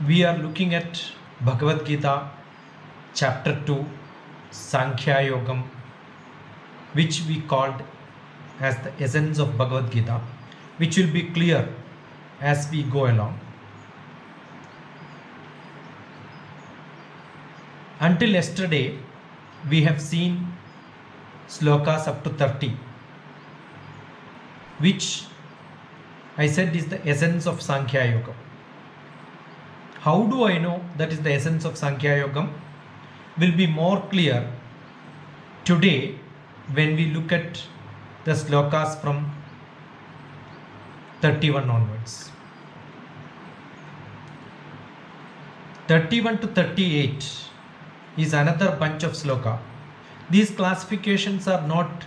We are looking at Bhagavad Gita, chapter 2, Sankhya Yogam, which we called as the essence of Bhagavad Gita, which will be clear as we go along. Until yesterday, we have seen slokas up to 30, which I said is the essence of Sankhya Yoga. How do I know that is the essence of Sankhya Yoga? Will be more clear today when we look at the slokas from 31 onwards. 31 to 38 is another bunch of sloka. These classifications are not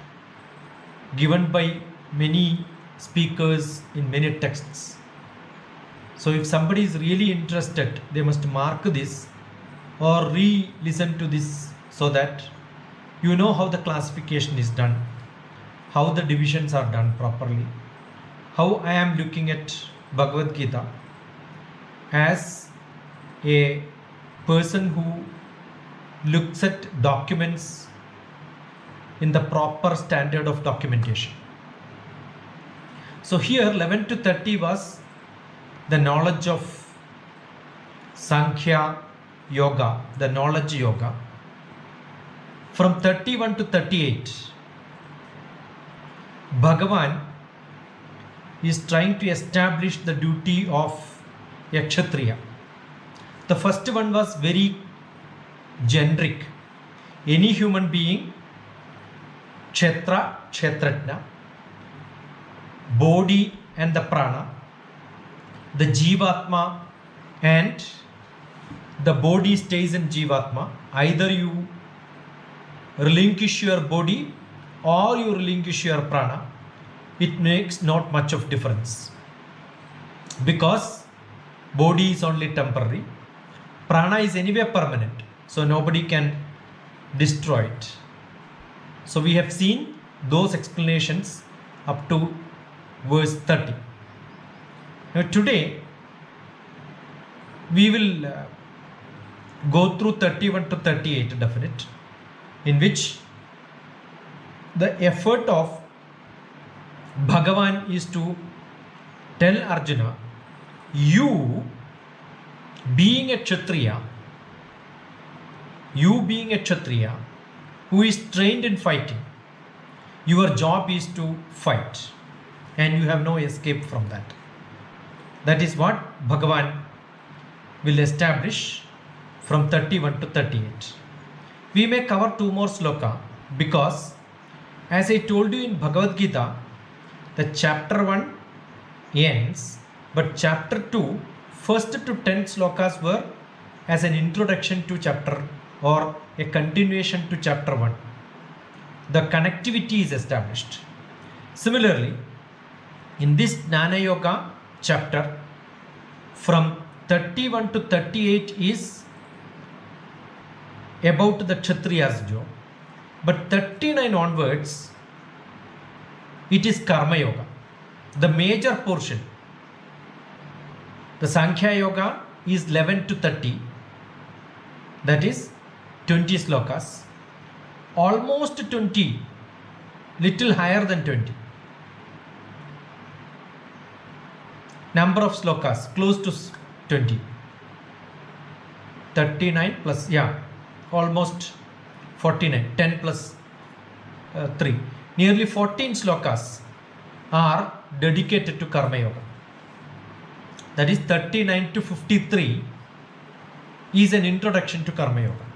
given by many speakers in many texts. So if somebody is really interested, they must mark this or re-listen to this so that you know how the classification is done, how the divisions are done properly, how I am looking at Bhagavad Gita as a person who looks at documents in the proper standard of documentation. So here 11 to 30 was the knowledge of Sankhya Yoga, the knowledge yoga. From 31 to 38, Bhagavan is trying to establish the duty of a Kshatriya. The first one was very generic. Any human being, Kshetra, Kshetrajna, body and the prana, the Jivatma and the body stays in Jivatma. Either you relinquish your body or you relinquish your prana. It makes not much of difference because body is only temporary. Prana is anyway permanent, so nobody can destroy it. So we have seen those explanations up to verse 30. Now today we will go through 31 to 38 definite, in which the effort of Bhagavan is to tell Arjuna, you being a Kshatriya who is trained in fighting, your job is to fight and you have no escape from that. That is what Bhagavan will establish from 31 to 38. We may cover two more sloka because, as I told you in Bhagavad Gita, the chapter 1 ends, but chapter 2, first to 10 slokas were as an introduction to chapter or a continuation to chapter 1. The connectivity is established. Similarly, in this Jnana Yoga chapter, from 31 to 38 is about the Kshatriya's job, but 39 onwards it is Karma Yoga, the major portion. The Sankhya Yoga is 11 to 30, that is 20 slokas, almost 20, little higher than 20. Number of slokas close to 20. 39 plus, almost 49, 10 plus 3. Nearly 14 slokas are dedicated to Karma Yoga. That is 39 to 53 is an introduction to Karma Yoga.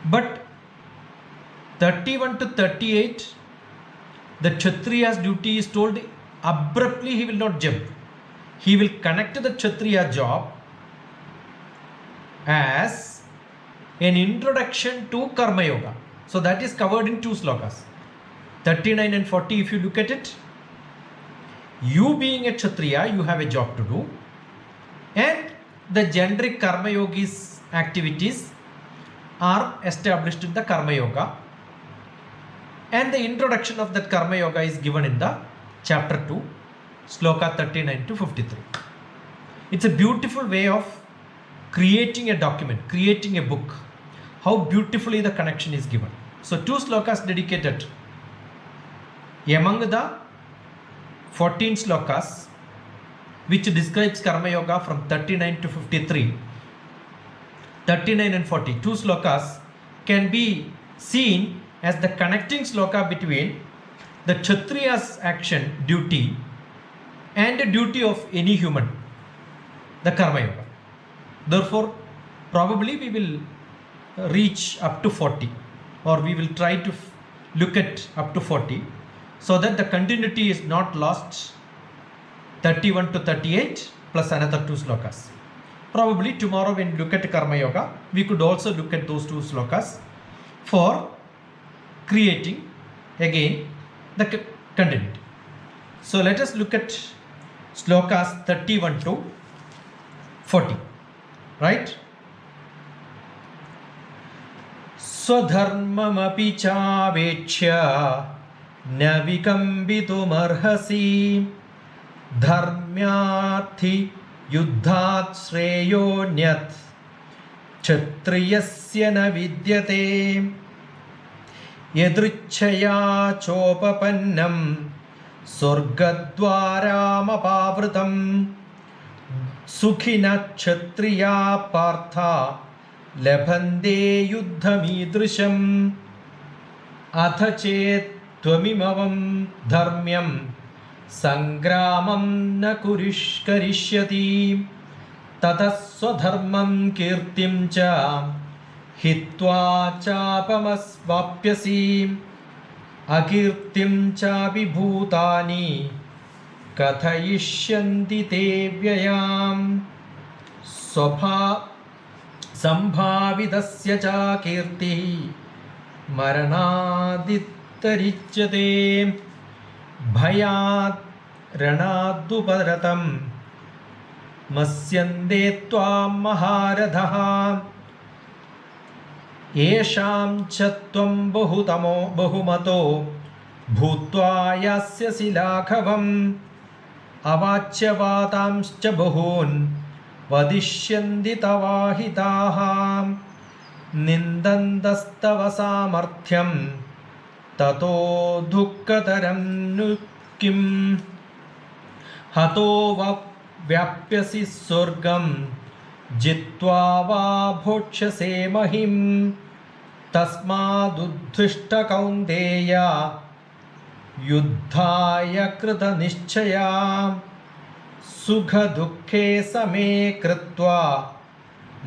But 31 to 38, the Kshatriya's duty is told abruptly. He will not jump. He will connect the Kshatriya job as an introduction to Karma Yoga. So that is covered in two slokas. 39 and 40, if you look at it, you being a Kshatriya, you have a job to do, and the generic Karma Yogis activities are established in the Karma Yoga, and the introduction of that Karma Yoga is given in the chapter 2, sloka 39 to 53. It's a beautiful way of creating a document, creating a book. How beautifully the connection is given. So 2 slokas dedicated. Among the 14 slokas which describes Karma Yoga from 39 to 53, 39 and 40, 2 slokas can be seen as the connecting sloka between the Kshatriya's action, duty, and the duty of any human, the Karma Yoga. Therefore, probably we will reach up to 40, or we will try to look at up to 40, so that the continuity is not lost. 31 to 38 plus another 2 slokas. Probably tomorrow when we look at Karma Yoga, we could also look at those 2 slokas for creating again the continuity. So let us look at slokas 31 to 40. Right? Swadharmamapi chavechya na vikambitum dharmyathi yuddhat shreyonyat kshatriyasya na vidyate yadrichaya chopapannam swargadvaramapavritam sukhina kshatriya partha labhande yuddhamidrisham atha chet tvamimavam dharmyam sangramam na karishyati tataswadharmam kirtim cha hitva chapamasvapyasi akirtim cha vibhutani kathayishyanti te vyayam sambhavidasya cha kirti maranadittarichyate bhayat ranaduparatam masyande tvam maharadha yesham chatvam bahumato bhutva yasyasi lakhavam avachyavatamscha bahun vadishyandi tavahitaha nindandastava samarthyam tato dukkataram nukim hato vyapyasi surgam jitva va bhokshase mahim tasmaduddhishta kaunteya yuddhaya krita nischaya sukha dukhe same kritva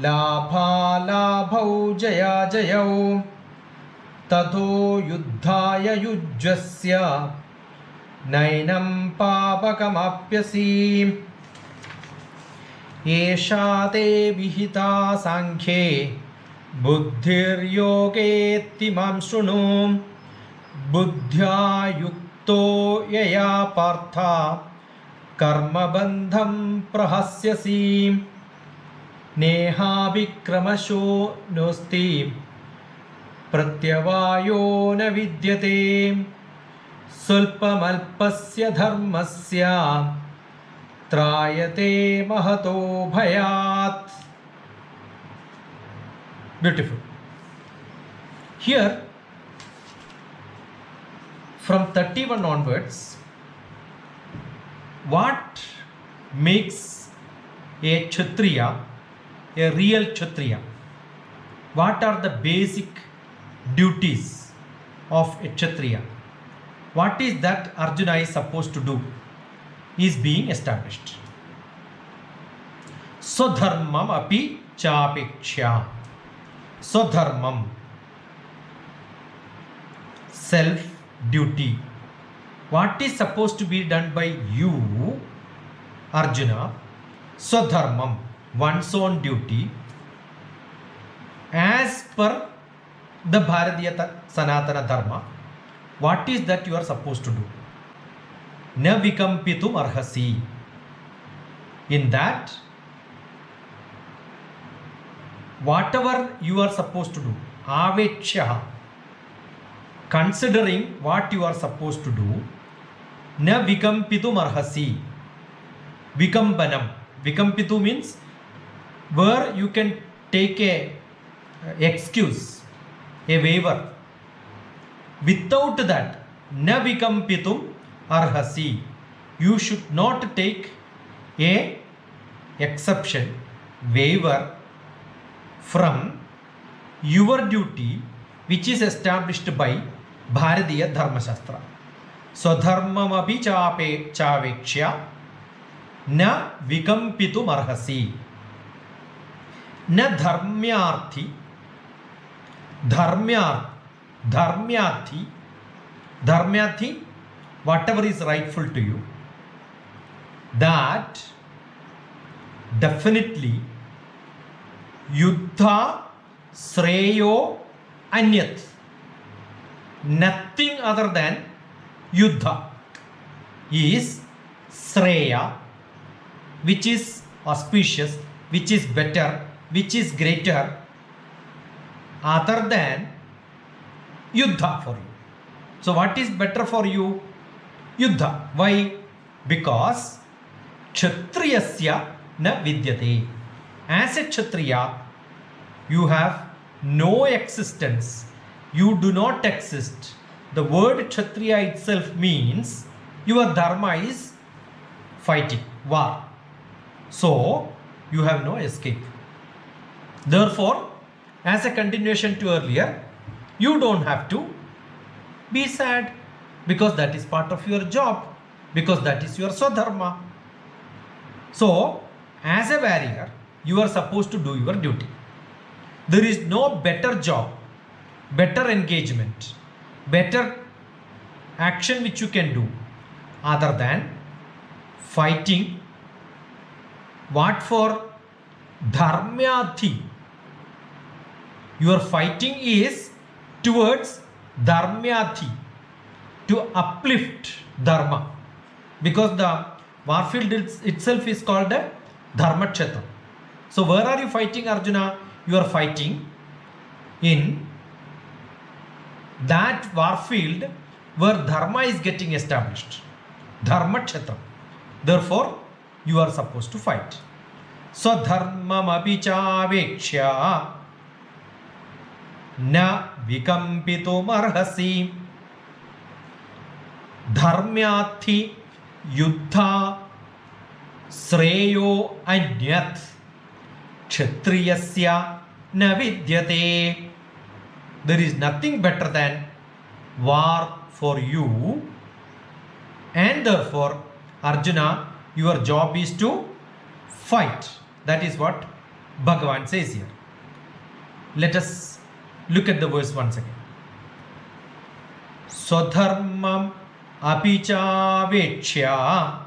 labha labhau jaya jayau tato yuddhaya yujjasya nainam papakamapyasi esha te vihita sankhye buddhir yoge mam shrunu buddhya yukto yaya partha karma bandham prahasyasi neha vikramasho nosti pratyavayo na vidyate sulpamalpasya dharmasya trayate mahato bhayat. Beautiful. Here from 31 onwards, what makes a Kshatriya a real Kshatriya? What are the basic duties of a Kshatriya? What is that Arjuna is supposed to do is being established. Swadharmam api chapekshya. Swadharmam, self duty. What is supposed to be done by you, Arjuna? Swadharmam, one's own duty, as per the Bharatiya Sanatana Dharma. What is that you are supposed to do? Na vikampitum arhasi. In that, whatever you are supposed to do, avechya, considering what you are supposed to do, na vikampitum arhasi. Vikampanam, Vikampitu means where you can take a excuse, a waiver. Without that, na vikampitum arhasi. You should not take a exception, waiver from your duty which is established by Bharatiya Dharma Shastra. Swadharmamapi chavekshya na vikampitum arhasi. Na dharmyarthi, dharmyathi, whatever is rightful to you, that definitely yuddha sreyo anyat, nothing other than yuddha is sreya, which is auspicious, which is better, which is greater, other than yuddha for you. So what is better for you? Yuddha. Why? Because kshatriyasya na vidyate. As a kshatriya, you have no existence. You do not exist. The word kshatriya itself means your dharma is fighting, war. So you have no escape. Therefore, as a continuation to earlier, you don't have to be sad because that is part of your job, because that is your swadharma. So, as a warrior, you are supposed to do your duty. There is no better job, better engagement, better action which you can do other than fighting. What for? Dharmyathi. Your fighting is towards dharmyathi, to uplift dharma, because the warfield itself is called a dharma kshetra. So where are you fighting, Arjuna? You are fighting in that warfield where dharma is getting established, dharma kshetra. Therefore you are supposed to fight. So dharmam abhichavekshya na vikampitum arhasi. Dharmyathi yuddha sreyo anyat kshatriyasya na vidyate. There is nothing better than war for you, and therefore Arjuna, your job is to fight. That is what Bhagavan says here. Let us look at the verse once again. Swadharmam apichavekshya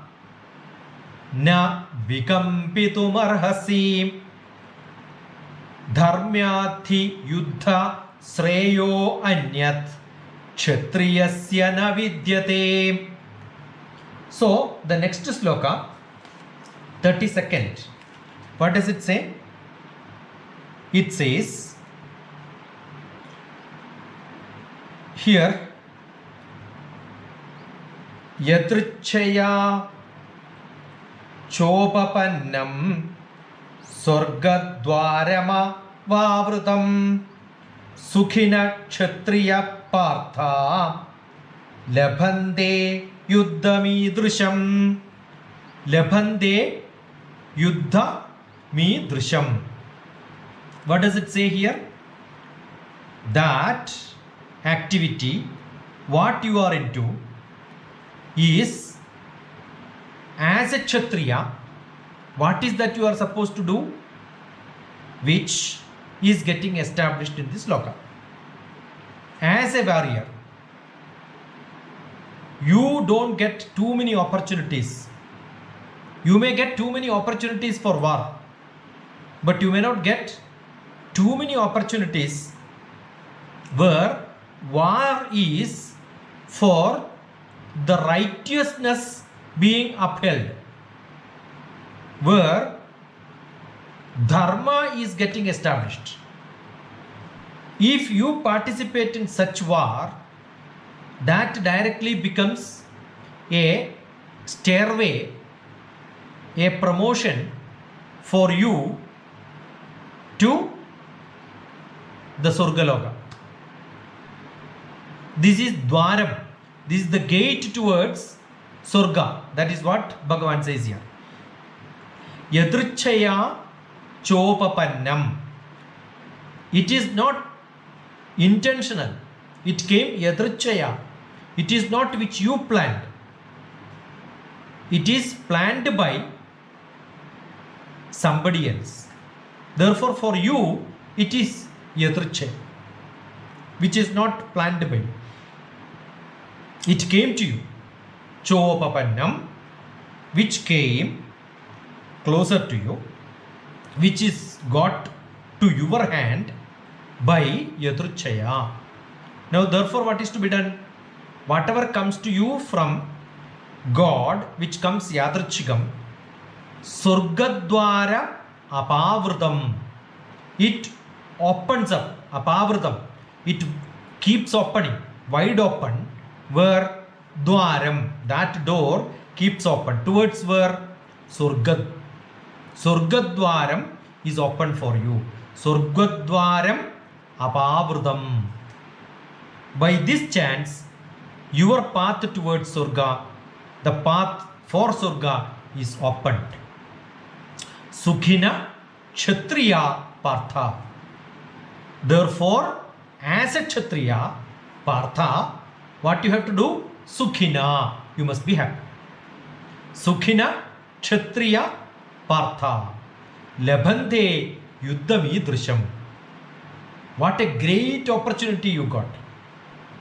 na vikampitum arhasi. Dharmyathi yuddha sreyo anyat kshatriyasya na vidyate. So the next sloka, 32nd, what does it say? It says here, yadrichaya chopapannam swargadvarama vavrutam sukhina kshatriya partha labhante yuddhamidrusham. Labhante yuddhamidrusham. What does it say here? That activity, what you are into, is as a kshatriya, what is that you are supposed to do, which is getting established in this sloka. As a warrior, you don't get too many opportunities. You may get too many opportunities for war, but you may not get too many opportunities where war is for the righteousness being upheld, where dharma is getting established. If you participate in such war, that directly becomes a stairway, a promotion for you to the Surgaloka. This is Dwaram. This is the gate towards Surga. That is what Bhagavan says here. Yadrichaya Chopapannam. It is not intentional. It came Yadrichaya. It is not which you planned. It is planned by somebody else. Therefore, for you, it is Yadrichaya, which is not planned by you. It came to you. Chopapannam, which came closer to you, which is got to your hand by Yadrichaya. Now, therefore, what is to be done? Whatever comes to you from God, which comes Yadrichikam, Surgadwara Apavrutam. It opens up, Apavrutam. It keeps opening, wide open, where Dwaram, that door keeps open. Towards where? Surgad. Surgadwaram is open for you. Surgadwaram Apavrutam. By this chance, your path towards Surga, the path for Surga is opened. Sukhina Kshatriya Partha. Therefore, as a Kshatriya, Partha, what you have to do? Sukhina. You must be happy. Sukhina Kshatriya Partha. Labhante Yuddhami Drisham. What a great opportunity you got.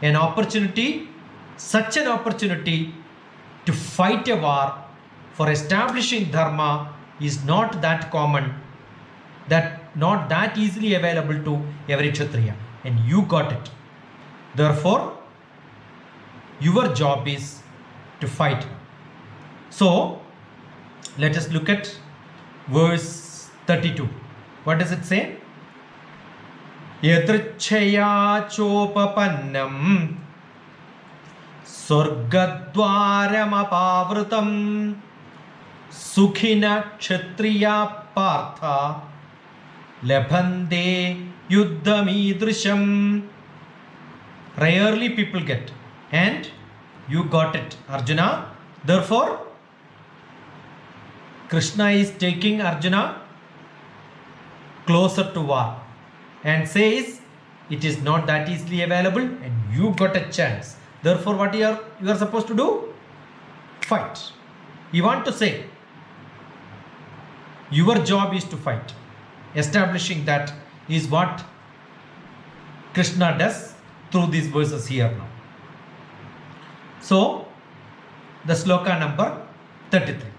An opportunity, such an opportunity to fight a war for establishing dharma is not that common, that not that easily available to every Kshatriya, and you got it. Therefore, your job is to fight. So, let us look at verse 32. What does it say? Yadrichaya Chopapannam Surgadwaramapavrutam Sukhina Kshatriya Partha Labhante Yuddhamidrisham. Rarely people get, and you got it, Arjuna. Therefore, Krishna is taking Arjuna closer to war and says it is not that easily available and you got a chance. Therefore, what you are supposed to do? Fight. You want to say your job is to fight. Establishing that is what Krishna does through these verses here now. So, the sloka number 33.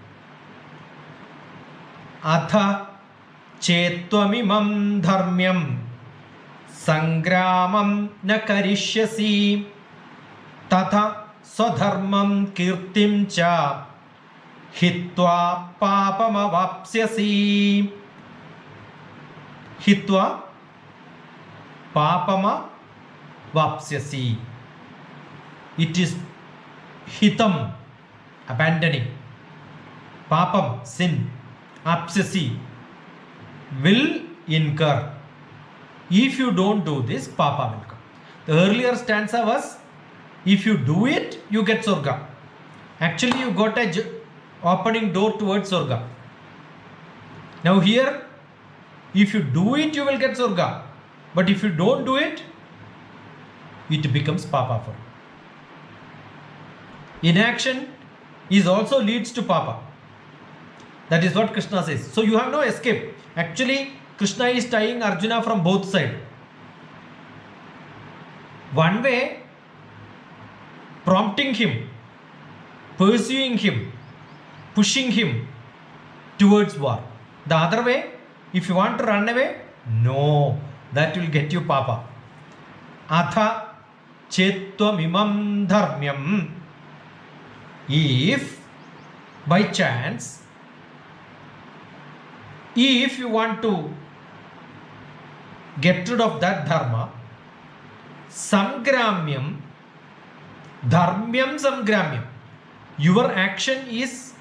Atha chettvamimam dharmyam sangramam na karishyasi tatha swadharmam kirtim cha hitva papamavapsyasi. Hitva papamavapsyasi. It is hitam, abandoning. Papam, sin. Apsyasi, will incur. If you don't do this, papa will come. The earlier stanza was, if you do it, you get Surga. Actually, you got a opening door towards Surga. Now here, if you do it, you will get Surga. But if you don't do it, it becomes papa for you. Inaction is also leads to papa. That is what Krishna says. So you have no escape. Actually, Krishna is tying Arjuna from both sides. One way, prompting him, pursuing him, pushing him towards war. The other way, if you want to run away, no, that will get you papa. Atha chettvamimam dharmyam. If by chance, if you want to get rid of that dharma, samgramyam, dharmyam samgramyam, your action is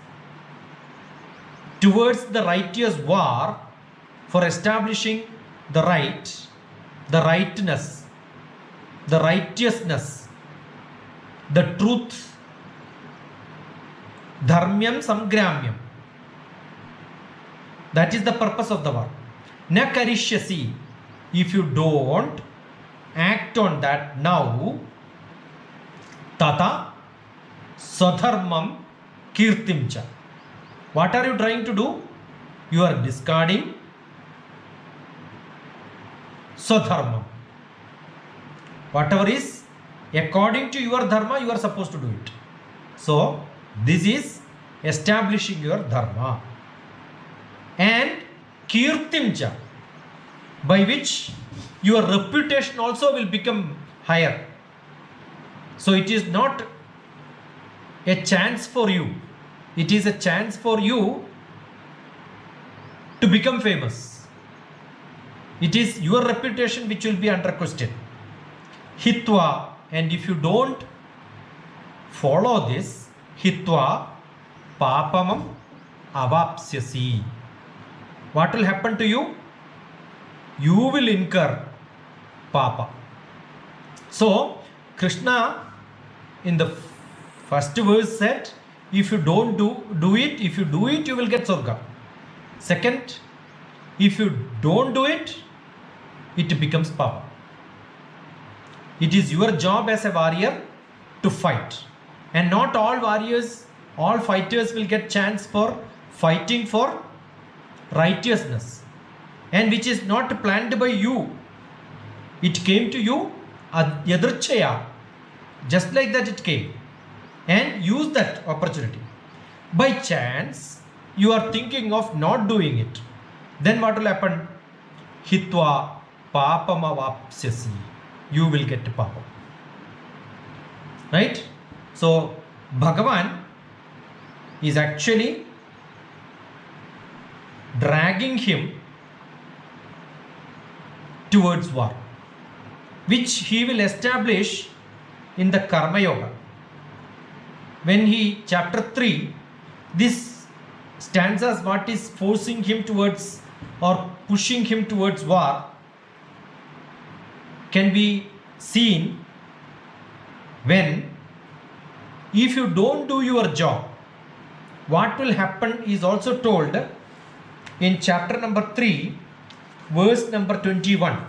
towards the righteous war for establishing the right, the rightness, the righteousness, the truth, dharmyam samgramyam. That is the purpose of the war. Na karishyasi, if you don't act on that now, tata swadharmam kirtim cha. What are you trying to do? You are discarding swadharmam. Whatever is according to your dharma, you are supposed to do it. So this is establishing your dharma. And kirtim cha, by which your reputation also will become higher. So it is not a chance for you, it is a chance for you to become famous. It is your reputation which will be under question. Hitva, and if you don't follow this, hitva papamam avapsyasi. What will happen to you? You will incur papa. So Krishna in the first verse said, if you don't do it, if you do it, you will get Swarga. Second, if you don't do it, it becomes papa. It is your job as a warrior to fight. And not all warriors, all fighters will get chance for fighting for righteousness, and which is not planned by you. It came to you yadrchaya, just like that it came, and use that opportunity. By chance you are thinking of not doing it, then what will happen? Hitva papamavapsyasi, you will get papa. Right? So Bhagavan is actually dragging him towards war, which he will establish in the Karma Yoga. When he, chapter 3, this stanzas what is forcing him towards or pushing him towards war can be seen when, if you don't do your job, what will happen is also told in chapter number 3, verse number 21.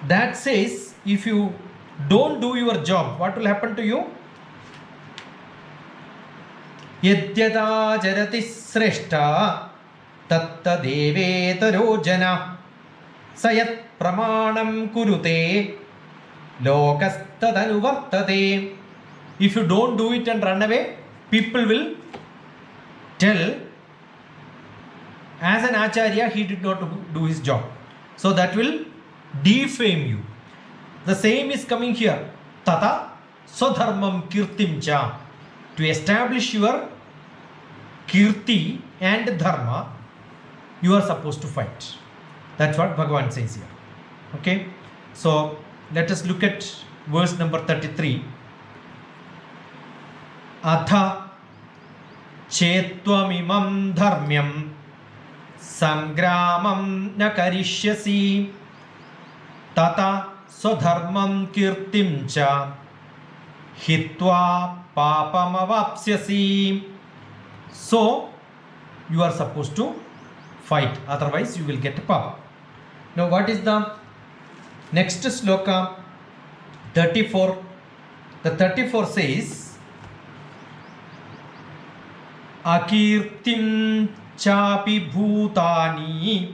That says, if you don't do your job, what will happen to you? Yadyada jarati sreshta tatta devetaro jana sayat pramanam kurute lokastadanuvartate. If you don't do it and run away, people will tell, as an acharya he did not do his job. So that will defame you. The same is coming here. Tata swadharmam kirtim cha. To establish your kirti and dharma, you are supposed to fight. That's what Bhagavan says here. Okay. So let us look at verse number 33. Atha chettvamimam dharmyam samgramam na karishyasi tata swadharmam kirtim cha hitva papamavapsyasi. So you are supposed to fight, otherwise you will get papa. Now what is the next sloka? 34. The 34 says, akirtim chapi bhutani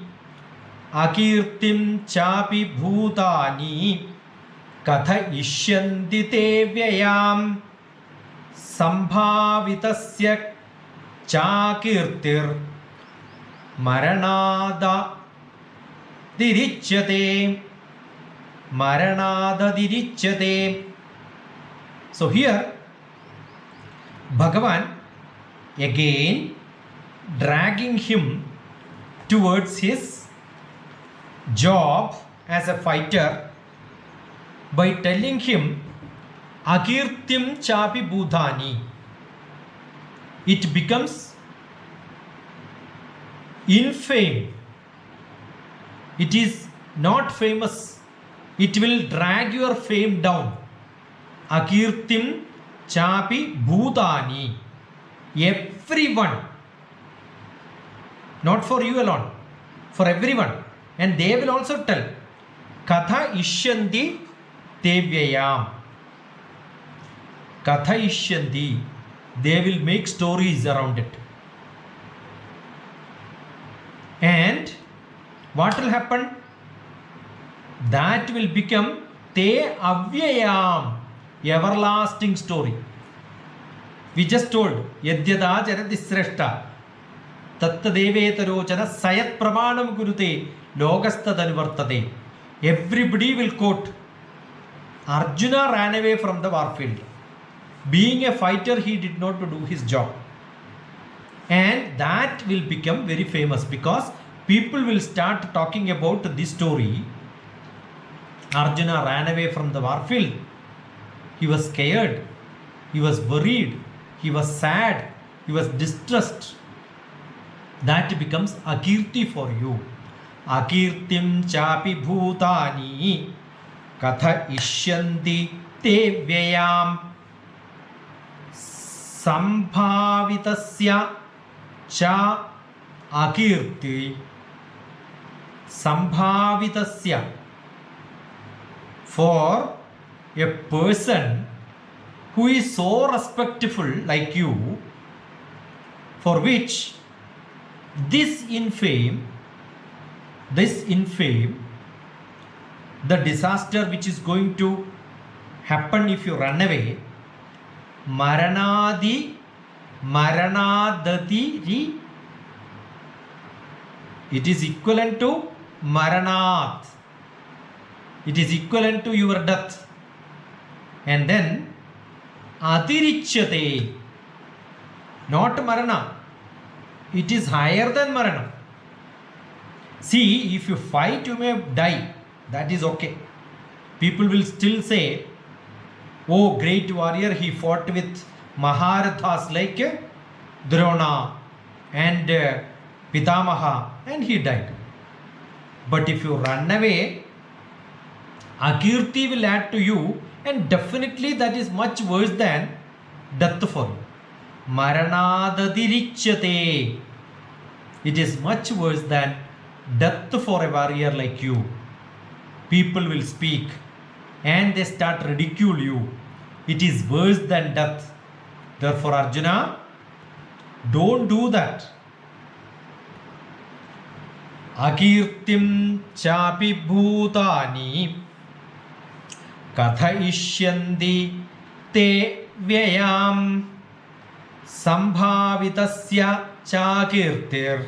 katha ishyanti te vyayam sambhavitasya chakirtir maranada dirichyate. So here Bhagavan again dragging him towards his job as a fighter by telling him akirtim chapi bhutani. it becomes infame. It is not famous. It will drag your fame down. Akirtim chapi bhutani. Everyone, not for you alone, for everyone. And they will also tell. Katha ishyanti tevyayam. Katha ishyanti. They will make stories around it. And what will happen? That will become te avyayam. Everlasting story. We just told Yadyada Jarati Sreshta Tattadevetaro Sayat Pramanam Gurute Logasta Danivartate. Everybody will quote Arjuna ran away from the warfield. Being a fighter, he did not do his job. And that will become very famous because people will start talking about this story. Arjuna ran away from the warfield. He was scared. He was worried. He was sad. He was distressed. That becomes akirti for you. Akirtim chapi bhutani katha ishyanti te vyayam sambhavitasya cha akirti. Sambhavitasya, for a person who is so respectful like you, for which this infame, the disaster which is going to happen if you run away, maranadati ri, it is equivalent to maranath. It is equivalent to your death. And then atirichyate, not marana. It is higher than marana. See, if you fight, you may die. That is okay. People will still say, oh, great warrior, he fought with Maharathas like Drona and Pitamaha, and he died. But if you run away, Akirti will add to you, and definitely that is much worse than death for you. Maranadadirichyate. It is much worse than death for a warrior like you. People will speak and they start ridicule you. It is worse than death. Therefore, Arjuna, don't do that. Akirtim chapi bhutani katha ishyanti te vyayam sambhavitasya chakirtir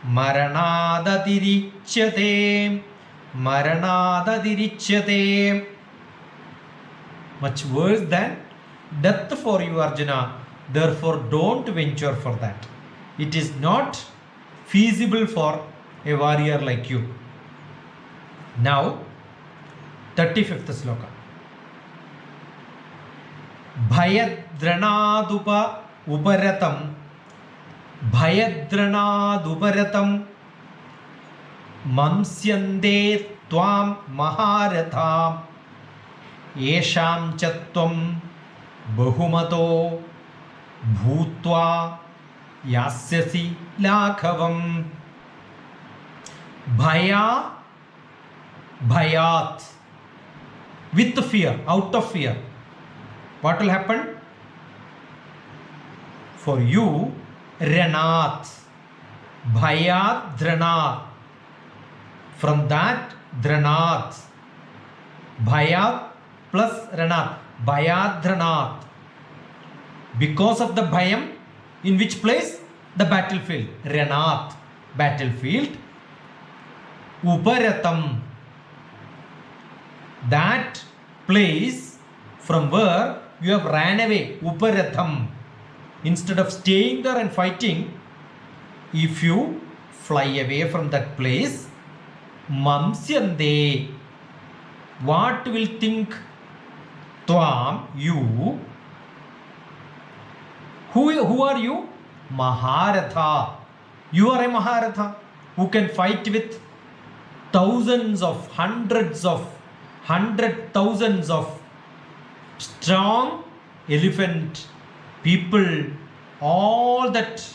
maranadadirichyate. Maranadadirichyate. Much worse than death for you, Arjuna. Therefore, don't venture for that. It is not feasible for a warrior like you. Now, 35th sloka. Bhayadranadupa uparatam. Bhayadranadupaраtam mamsyande tvam maharatha yesham chatvam bahumato bhutva yasyasi lakhavam. Bhaya, bhayat, with fear, out of fear. What will happen? For you, Ranat, Bhayat Dranat. From that, Dranat. Bhayat plus Ranat. Bhayat Dranat. Because of the Bhayam, in which place? The battlefield. Ranat, battlefield. Uparatam, that place from where you have ran away. Uparatham. Instead of staying there and fighting, if you fly away from that place, mamsyande, what will think tvam, you, Who are you? Maharatha. You are a Maharatha who can fight with thousands of, hundred thousands of strong elephant people. All that,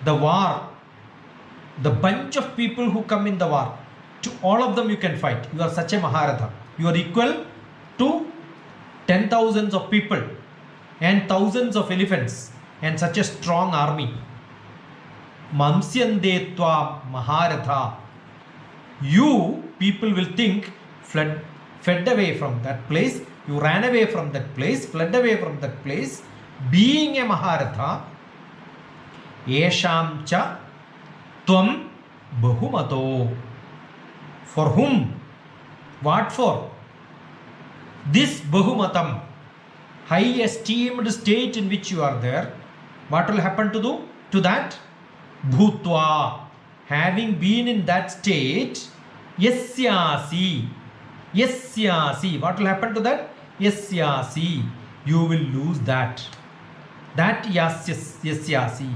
the war, the bunch of people who come in the war, to all of them you can fight. You are such a Maharatha. You are equal to 10,000s of people and thousands of elephants and such a strong army. Mamsyande tva Maharatha. You people will think fled away from that place. You ran away from that place, fled away from that place. Being a Maharatha, Esham cha tvam bahumato. For whom? What for? This bahumatam, high esteemed state in which you are there, what will happen to that? Bhutva, having been in that state, yasyasi, what will happen to that? Yasyasi, you will lose that. That yasyasi,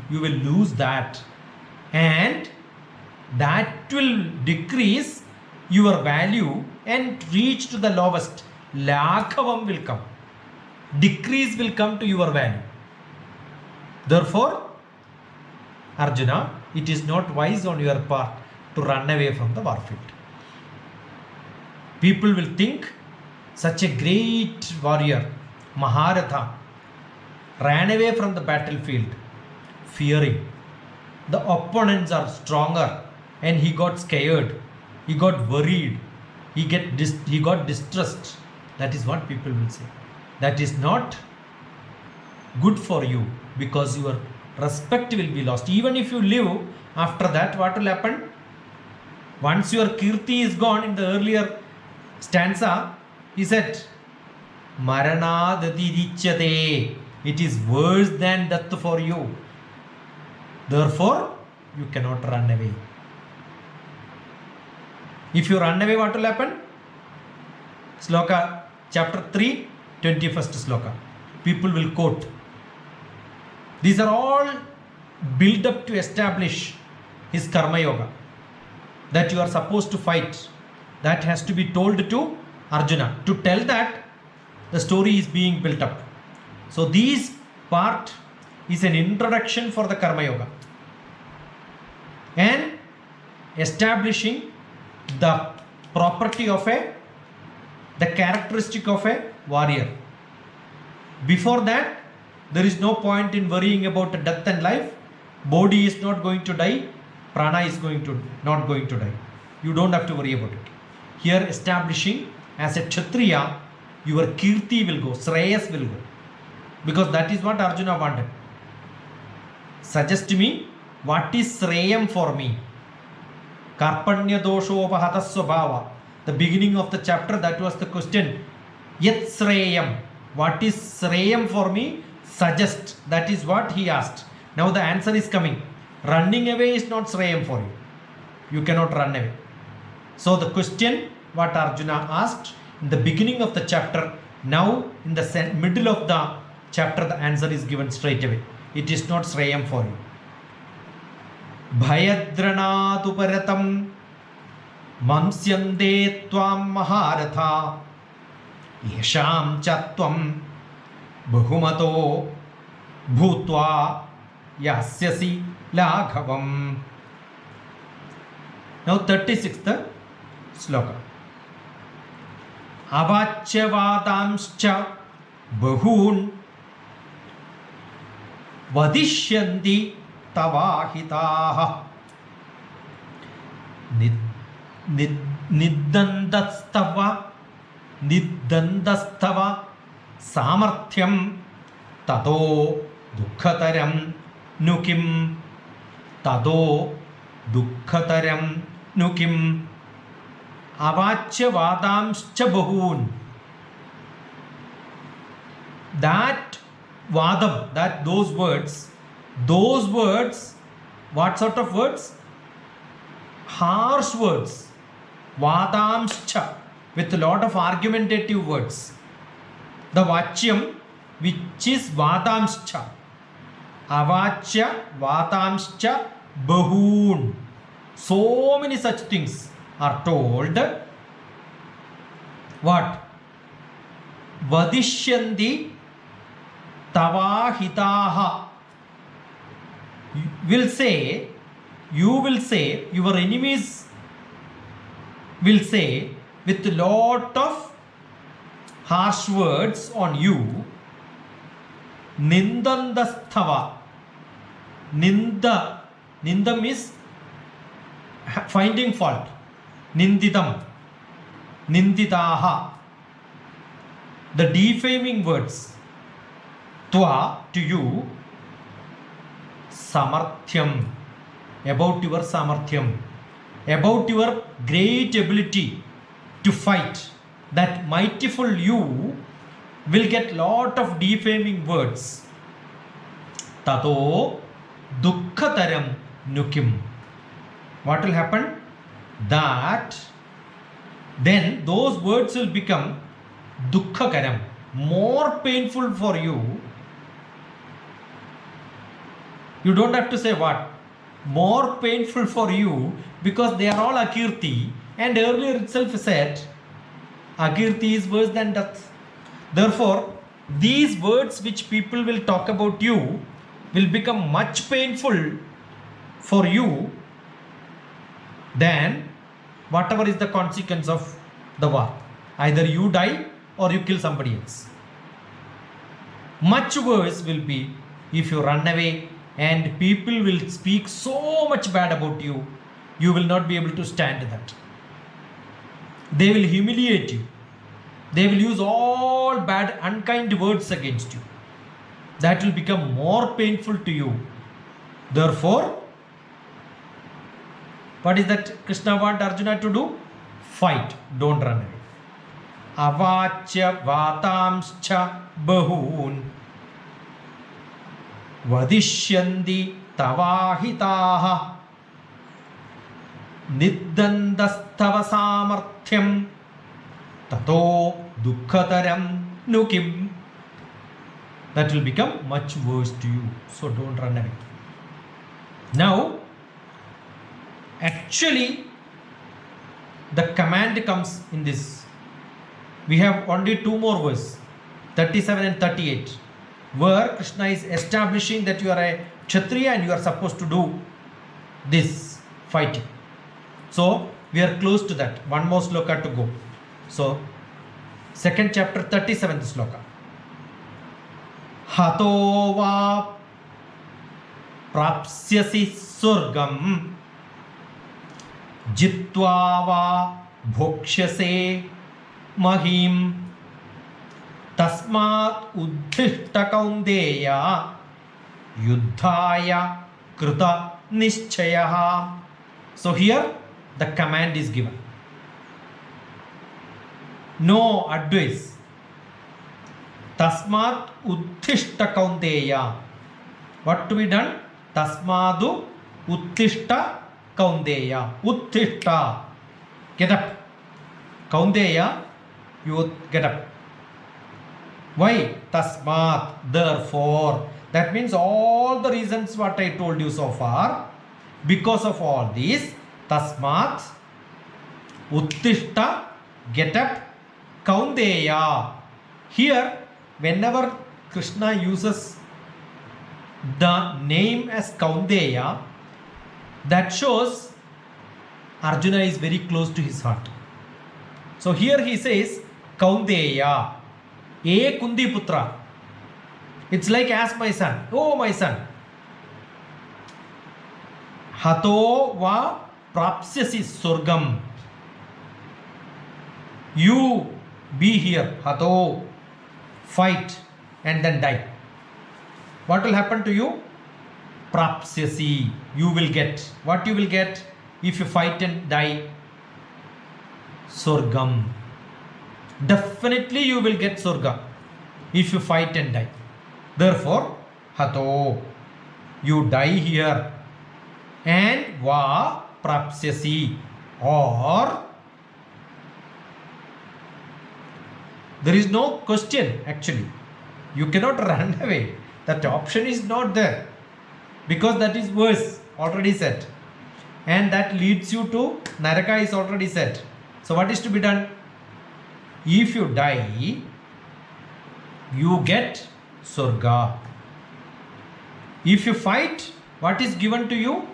you will lose that, and that will decrease your value and reach to the lowest. Lakhavam will come, decrease will come to your value. Therefore, Arjuna, it is not wise on your part to run away from the warfield. People will think such a great warrior, Maharatha, ran away from the battlefield, fearing the opponents are stronger, and he got scared, he got worried, he got distressed. That is what people will say. That is not good for you, because your respect will be lost. Even if you live after that, what will happen? Once your kirti is gone, in the earlier stanza he said maranadadirichate, it is worse than death for you. Therefore you cannot run away. If you run away, what will happen? Sloka chapter 3, 21st sloka. People will quote. These are all built up to establish his karma yoga, that you are supposed to fight. That has to be told to Arjuna. To tell that, the story is being built up. So this part is an introduction for the karma yoga and establishing the property of the characteristic of a warrior. Before that, there is no point in worrying about death and life. Body is not going to die, prana is not going to die. You don't have to worry about it. Here, establishing as a Kshatriya, your kirti will go, Shreyas will go, because that is what Arjuna wanted. Suggest me, what is Shreyam for me? Karpanya doshopahata swabhava. The beginning of the chapter, that was the question. Yat Shreyam. What is Shreyam for me? Suggest. That is what he asked. Now the answer is coming. Running away is not Shreyam for you. You cannot run away. So the question what Arjuna asked in the beginning of the chapter, now in the middle of the chapter, the answer is given straight away. It is not Shreyam for you. Bhayadranatuparatam mamsyande tvam Maharatha yesham chatvam bahumato bhutva yasyasi laghavam. Now 36th sloka. Avachyavadamscha bahun vadishyanti tavahitaha niddandastava samarthyam tato dukkataram nukim avachyavadamscha bahun. That vadam, those words, what sort of words? Harsh words. Vadamscha, with a lot of argumentative words. The vachyam, which is Vatamscha. Avachya Vatamscha Bahun. So many such things are told. What? Vadishyandi Tavahitaha. You will say, your enemies will say with lot of harsh words on you, Nindandasthava. Nindam is finding fault. Nindidam. Ninditaha. The defaming words. Twa, to you. Samarthyam. About your samarthyam. About your great ability to fight. That mightyful you will get lot of defaming words. Tato dukkataram nukim. What will happen? That then those words will become dukkakaram, more painful for you. You don't have to say what? More painful for you, because they are all akirti, and earlier itself said akirti is worse than death. Therefore, these words which people will talk about you will become much painful for you than whatever is the consequence of the war. Either you die or you kill somebody else. Much worse will be if you run away and people will speak so much bad about you, you will not be able to stand that. They will humiliate you. They will use all bad, unkind words against you. That will become more painful to you. Therefore, what is that Krishna want Arjuna to do? Fight, don't run away. Avachya Vatamscha Bahun Vadishyandi Tavahitaha Niddandastava Samarthyam Tato Dukkataram Nukim. That will become much worse to you. So don't run away. Now, actually, the command comes in this. We have only two more verses, 37 and 38, where Krishna is establishing that you are a Kshatriya and you are supposed to do this fighting. So, we are close to that. One more sloka to go. So, second chapter, 37th sloka. Hato va prapsyasi surgam jitva va bhokshase mahim tasmat uddhishta kaundeya yuddhaya krita nishchayaha. So here the command is given. No advice. Tasmat uddhishta kaundeya. What to be done? Tasmadu uddhishta kaundeya. Uddhishta. Get up. Kaundeya, you get up. Why? Tasmat. Therefore. That means all the reasons what I told you so far. Because of all these, Tasmat uddhishta, get up, kaundeya. Here, whenever Krishna uses the name as Kaundeya, that shows Arjuna is very close to his heart. So here he says Kaundeya, E Kundi Putra. It's like ask my son, oh my son. Hato va prapsyasi surgam. You be here, Hato. Fight and then die. What will happen to you? Prapsyasi. You will get. What you will get if you fight and die? Surgam. Definitely you will get Surga if you fight and die. Therefore, Hato. You die here. And Va Prapsyasi. Or there is no question actually. You cannot run away. That option is not there, because that is worse, already said. And that leads you to Naraka is already said. So what is to be done? If you die, you get Surga. If you fight, what is given to you?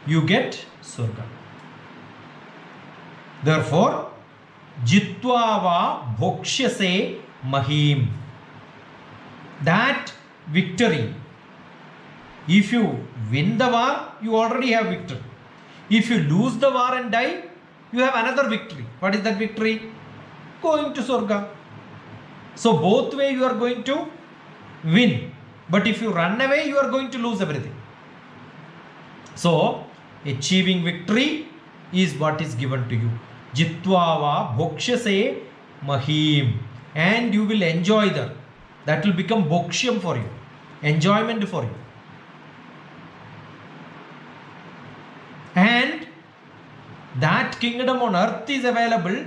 You get Surga. Therefore, Jitva va bhokshyase mahim. That victory. If you win the war, you already have victory. If you lose the war and die, you have another victory. What is that victory? Going to Surga. So both way you are going to win. But if you run away, you are going to lose everything. So achieving victory is what is given to you. Jitva va bhokshyase mahim. And you will enjoy that. That will become bhokshyam for you. Enjoyment for you. And that kingdom on earth is available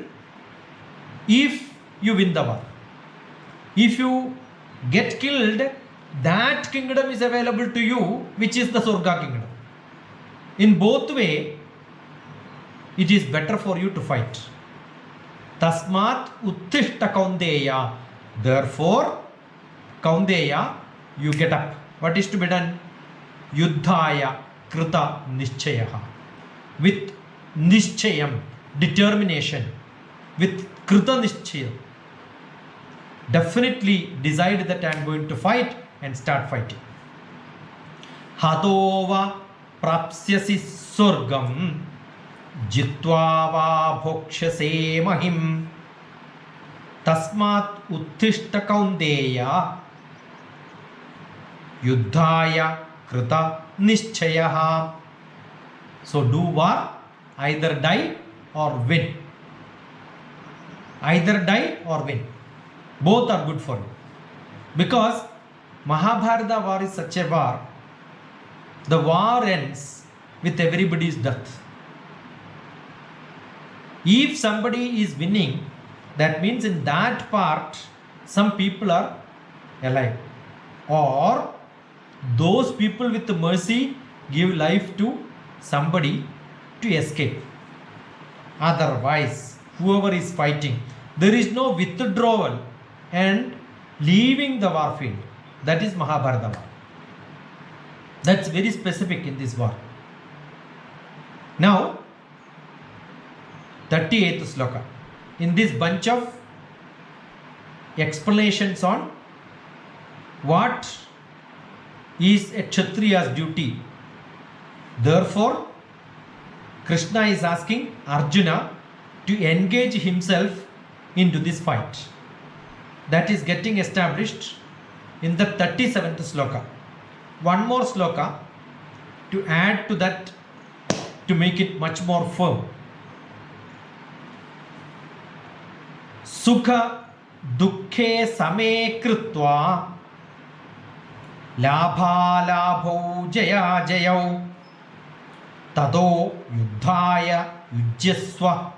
if you win the war. If you get killed, that kingdom is available to you, which is the Surga kingdom. In both way, it is better for you to fight. Tasmat uttishta Kaunteya. Therefore, Kaunteya, you get up. What is to be done? Yuddhaya krita nishchayaha. With nishchayam, determination, with krita nishchayam, definitely decide that I am going to fight and start fighting. Hadova prapsyasi surgam jitva va bhokshyase mahim tasmat uttishta Kaunteya yuddhaya krita nishchayaha. So do war, either die or win. Either die or win. Both are good for you. Because Mahabharata war is such a war. The war ends with everybody's death. If somebody is winning, that means in that part some people are alive. Or those people with mercy give life to somebody to escape. Otherwise, whoever is fighting, there is no withdrawal and leaving the war field. That is Mahabharata war. That's very specific in this war. Now, 38th sloka. In this bunch of explanations on what is a Kshatriya's duty. Therefore, Krishna is asking Arjuna to engage himself into this fight. That is getting established in the 37th sloka. One more sloka to add to that to make it much more firm. Sukha dukkhe same krutva labha labho jaya jayau tado yuddhaya yujyasva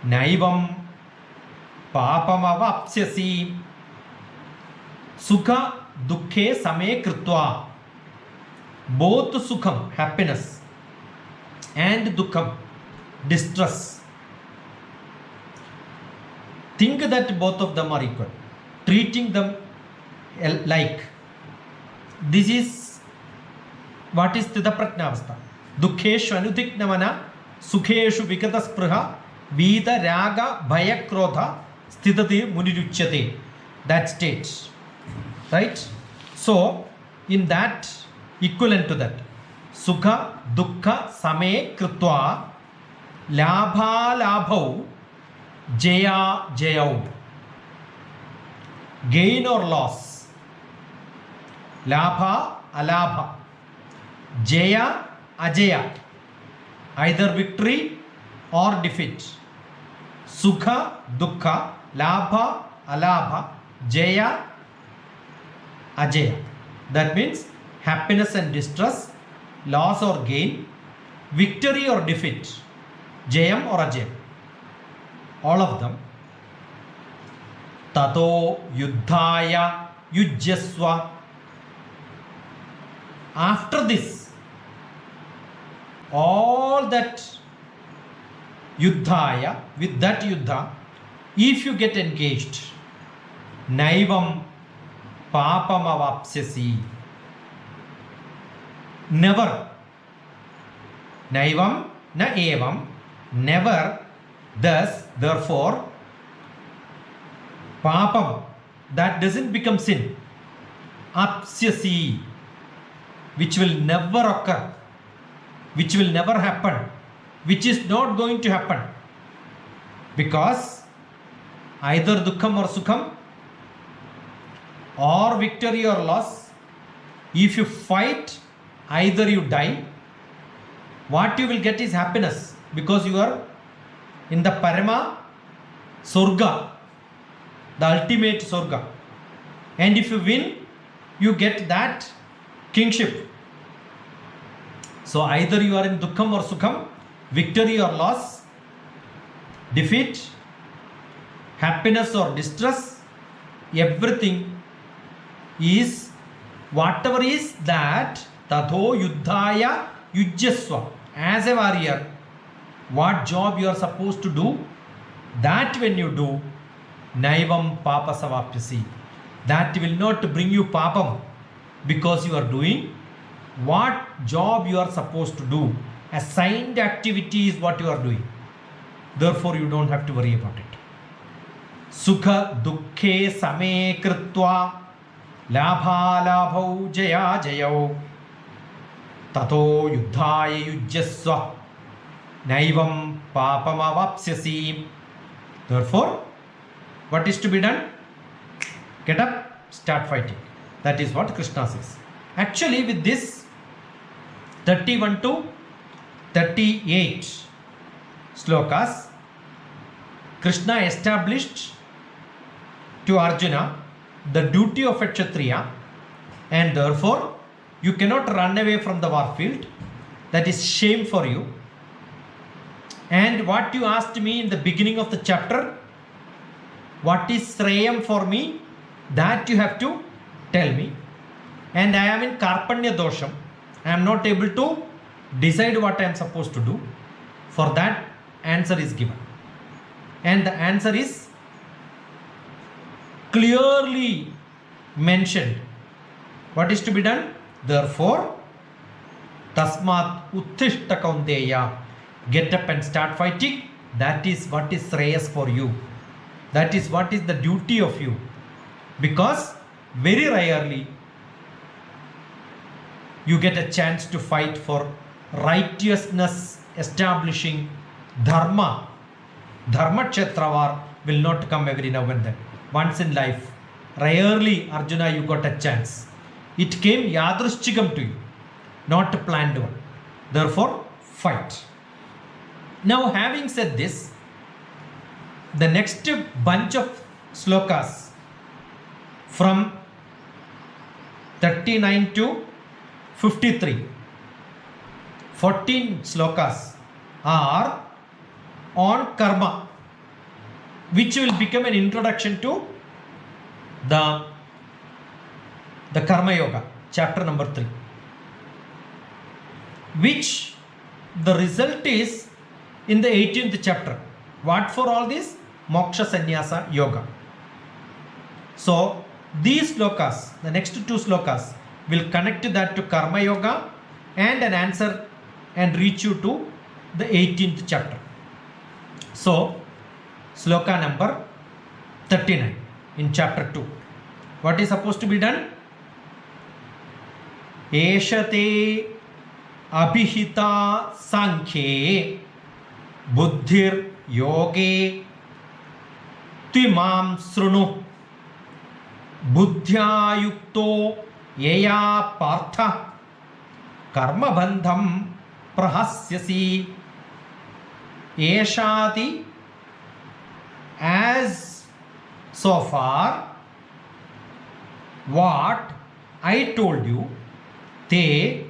naivam papamavapsyasi. Sukha dukkhe same krutva. Both sukham, happiness, and dukkham, distress. Think that both of them are equal. Treating them like. This is what is Sthita Prajnavastha. Dukkheshu anutiknamana sukheshu vikata sprha vida raga bhaya krodha sthitati muniruchyate. That state. Right? So, in that, equivalent to that, sukha dukkha same krutva labha labhau jaya jayau. Gain or loss, labha alabha, jaya ajaya, either victory or defeat. Sukha dukkha labha alabha jaya ajaya. That means happiness and distress, loss or gain, victory or defeat, jayam or ajayam. All of them. tato yuddhaya yujyasva. After this, all that yuddhaya, with that yuddha, if you get engaged, naivam papamavapsyasi. Never. Naivam, na evam, never, thus, therefore, papam, that doesn't become sin, apsyasi, which will never occur, which will never happen, which is not going to happen, because either dukkham or sukham, or victory or loss, if you fight, either you die, what you will get is happiness, because you are in the parama surga, the ultimate surga, and if you win, you get that kingship. So either you are in dukkham or sukham, victory or loss, defeat, happiness or distress, everything is whatever is that tatho yuddhaya yujyasva. As a warrior, what job you are supposed to do, that when you do, naivam papasavapyasi, that will not bring you papam, because you are doing what job you are supposed to do. Assigned activity is what you are doing. Therefore, you don't have to worry about it. Sukha dukkhe same krutva labha labhau jaya jayau tato yuddhaya yujyasva naivam papamavapsyasi. Therefore, what is to be done? Get up, start fighting. That is what Krishna says. Actually, with this 31 to 38 slokas, Krishna established to Arjuna the duty of a Kshatriya, and therefore you cannot run away from the war field. That is shame for you. And what you asked me in the beginning of the chapter, what is Shreyam for me, that you have to tell me. And I am in Karpanya Dosham. I am not able to decide what I am supposed to do. For that, answer is given. And the answer is clearly mentioned. What is to be done? Therefore, tasmat uttishta kaunteya, get up and start fighting. That is what is Shreyas for you. That is what is the duty of you. Because very rarely you get a chance to fight for righteousness, establishing dharma. Dharma Kshetra war will not come every now and then. Once in life. Rarely, Arjuna, you got a chance. It came yadrishchikam to you, not a planned one. Therefore, fight. Now, having said this, the next bunch of slokas from 39 to 53, 14 slokas are on karma, which will become an introduction to the Karma Yoga, chapter number 3, which the result is in the 18th chapter. What for all this? Moksha Sannyasa Yoga. So these slokas, the next two slokas, will connect that to Karma Yoga and an answer and reach you to the 18th chapter. So sloka number 39 in chapter 2. What is supposed to be done? Eshate abhihita sankhye buddhir yoge tvimam srunu buddhya yukto yeya partha karma bandham prahasyasi. Eshati, as so far what I told you, te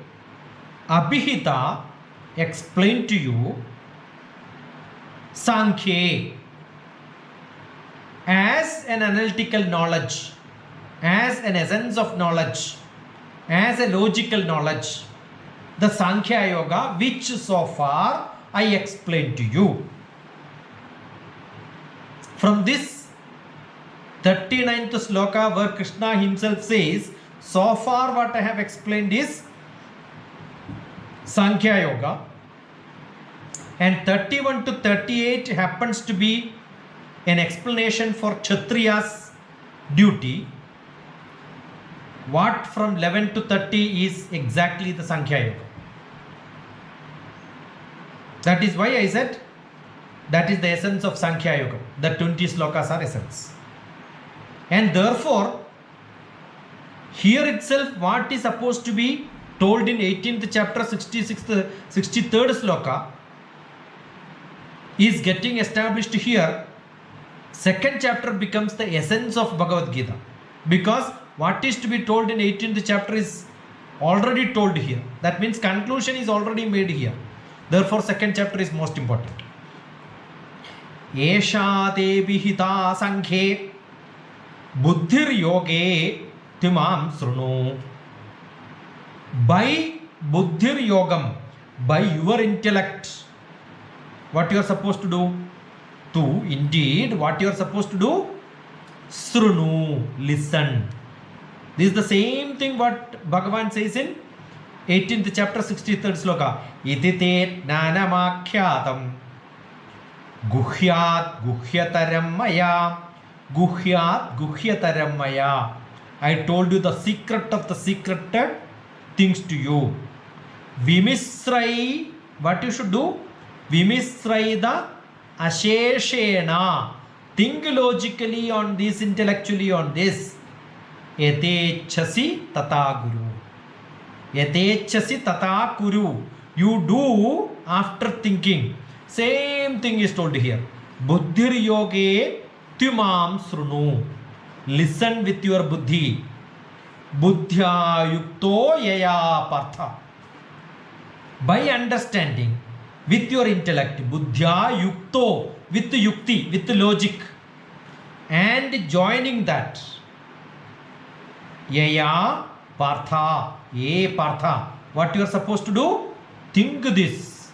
abhihita, explain to you, sankhye, as an analytical knowledge, as an essence of knowledge, as a logical knowledge, the Sankhya Yoga, which so far I explained to you. From this 39th sloka, where Krishna himself says, so far what I have explained is Sankhya Yoga, and 31 to 38 happens to be an explanation for Kshatriya's duty. What from 11 to 30 is exactly the Sankhya Yoga. That is why I said that is the essence of Sankhya Yoga. The 20 slokas are essence. And therefore, here itself what is supposed to be told in 18th chapter 63rd sloka is getting established here. Second chapter becomes the essence of Bhagavad Gita, because what is to be told in 18th chapter is already told here. That means conclusion is already made here. Therefore, second chapter is most important. Esha te bihita sankhe buddhir yoge timam srunu. By buddhir yogam, by your intellect, what you are supposed to do? Indeed, what you are supposed to do? Srunu, listen. This is the same thing what Bhagavan says in 18th chapter 63rd sloka. Idite nanamakyatam guhyat guhyataram maya guhyat guhyataram maya. I told you the secret of the secret things to you. Vimisrai, what you should do? Vimisrai the asheshena. Think logically on this, intellectually on this. Yatechasi tata guru. Yatechasi tata kuru. You do after thinking. Same thing is told here. Buddhir yoge tyumam srunu. Listen with your buddhi. Buddhya yukto yaya partha. By understanding with your intellect, buddhya yukto, with yukti, with logic, and joining that, yaya partha, ye partha, what you are supposed to do? Think this.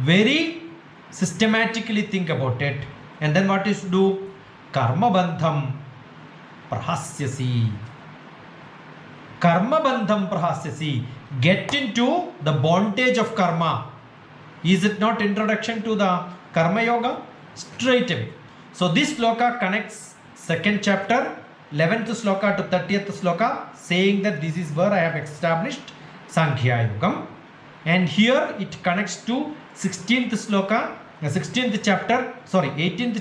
Very systematically think about it. And then what is to do? Karma bandham prahasyasi. Karma bandham prahasyasi. Get into the bondage of karma. Is it not introduction to the Karma Yoga? Straight away. So this sloka connects second chapter, 11th sloka to 30th sloka, saying that this is where I have established Sankhya Yogam. And here it connects to 16th sloka, 18th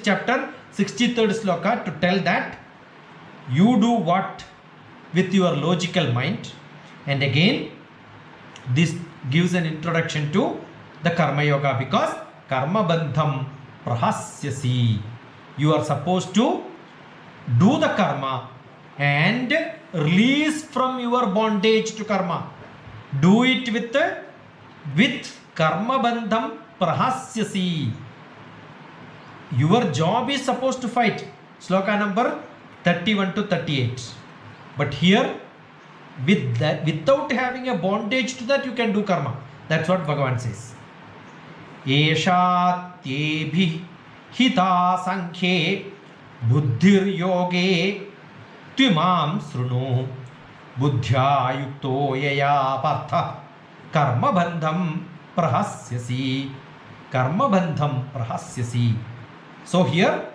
chapter, 63rd sloka, to tell that you do what with your logical mind. And again, this gives an introduction to the Karma Yoga, because Karma Bandham Prahasyasi. You are supposed to do the karma and release from your bondage to karma. Do it with Karma Bandham Prahasyasi. Your job is supposed to fight. Sloka number 31 to 38. But here, with that, without having a bondage to that, you can do karma. That's what Bhagavan says. Esha tebhi hita sankhe buddhir yoge tvimam srunu buddhya yukto yaya partha karma bandham prahasyasi. Karma bandham prahasyasi. So here,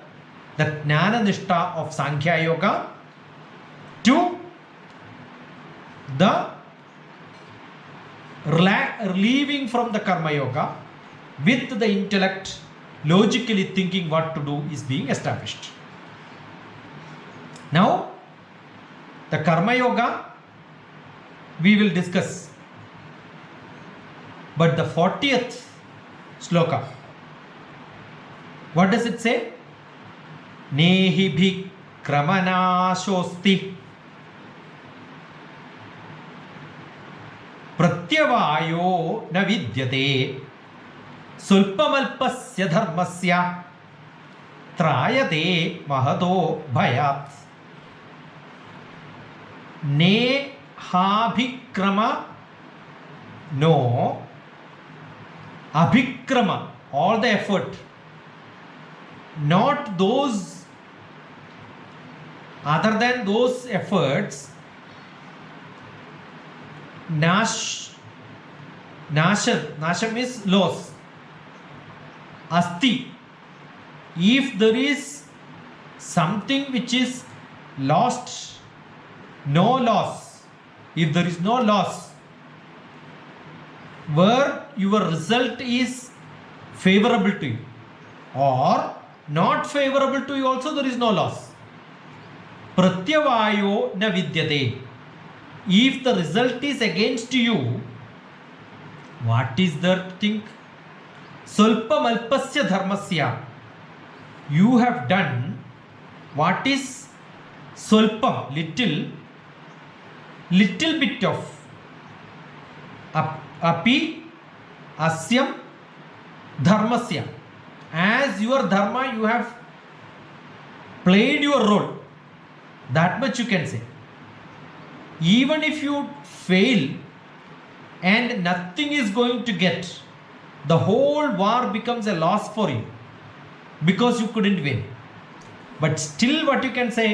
the Jnana Nishtha of Sankhya Yoga to the relieving from the Karma Yoga with the intellect logically thinking what to do is being established. Now, the Karma Yoga we will discuss. But the 40th sloka, what does it say? Nehi bhi kramanashosti pratyavayo na vidyate sulpamalpasya dharmasya त्रायते Mahato भयात् नेहाभिक्रम no abhikrama all the effort not those other than those efforts nasham is loss asti if there is something which is lost no loss if there is no loss where your result is favorable to you or not favorable to you also there is no loss pratyavayo na vidyate if the result is against you what is that thing sulpam alpasya dharmasya you have done what is sulpam little bit of api asyam dharmasya as your dharma you have played your role that much you can say even if you fail and nothing is going to get the whole war becomes a loss for you because you couldn't win but still what you can say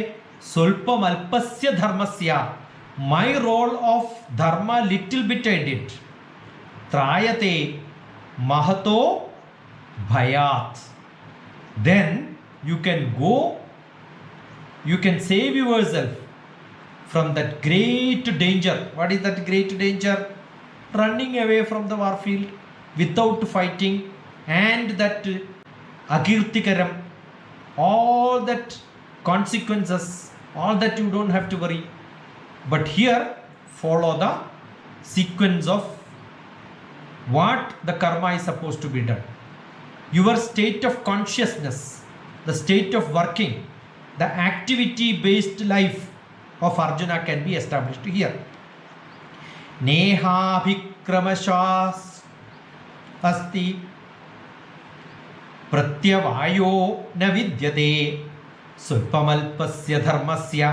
sulpam alpasya dharmasya my role of dharma little bit I did trayate mahato bhayat then you can go you can save yourself from that great danger what is that great danger running away from the war field without fighting and that akirtikaram all that consequences all that you don't have to worry but here follow the sequence of what the karma is supposed to be done your state of consciousness the state of working the activity based life of Arjuna can be established here nehabhikramashas asti pratyavayo na vidyate sulpamalpasya dharmasya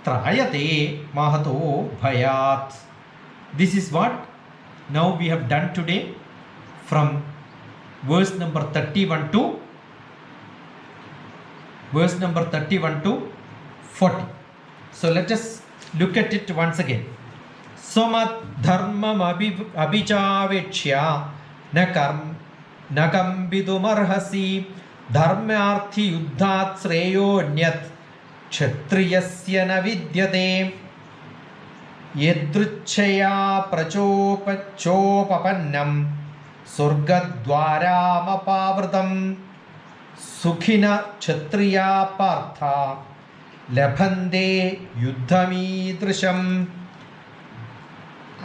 trayate mahato bhayat this is what now we have done today from verse number 31 to 40 so let us look at it once again samat dharmam abhichavechya nakam vidumarhasi dharmarthi yuddhat shreyonyat kshatriyasya na vidyate yadruchaya prachopachopapannam surgadvaramapavritam sukhina kshatriya partha labhante yuddhamidrisham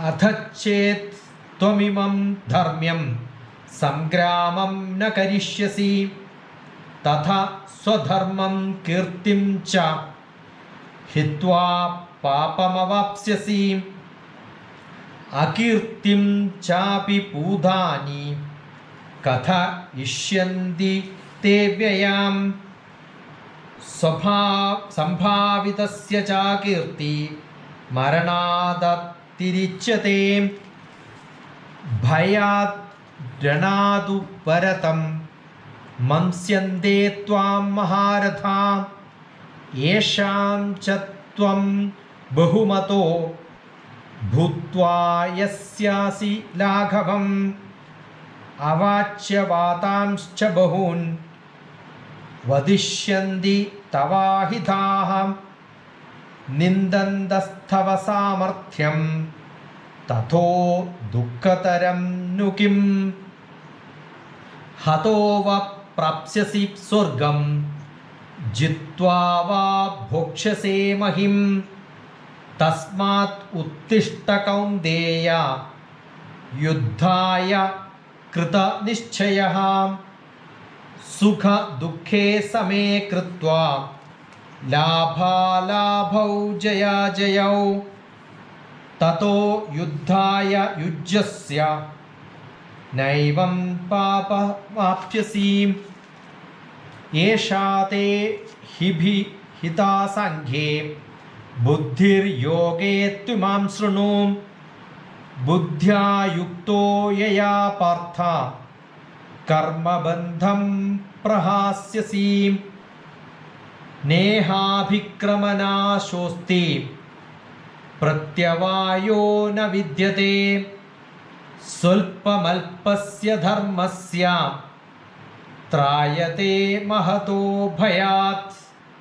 athachet tvamimam dharmyam samgramam na karishyasi tatha swadharmam kirtim cha hitva papamavapsyasi akirtim chapi pudhani katha ishyanti te vyayam sambhavitasya cha kirti maranadatirichyate bhayat ranadu paratam mamsyante tvam maharatha yesham chatvam bahumato bhutva yasyasi laghavam avachya vatamscha bahun vadishyanti tavahidaham nindandasthava samarthyam tatho dukkataram nukim hato va prapsyasi swargam jitva va bhokshase mahim tasmat uttishta kaundeya yuddhaya krita nischayah sukha dukhe same krutva labha labhau jaya jayau tato yuddhaya yujyasya naivam papa vapyasi एषा ते हिता साङ्ख्ये बुद्धिर्योगे त्विमां शृणु बुद्ध्या युक्तो यया पार्थ कर्मबन्धं प्रहास्यसि नेहाभिक्रमनाशोऽस्ति प्रत्यवायो न विद्यते स्वल्पमल्पस्य धर्मस्य त्रायते महतो भयात्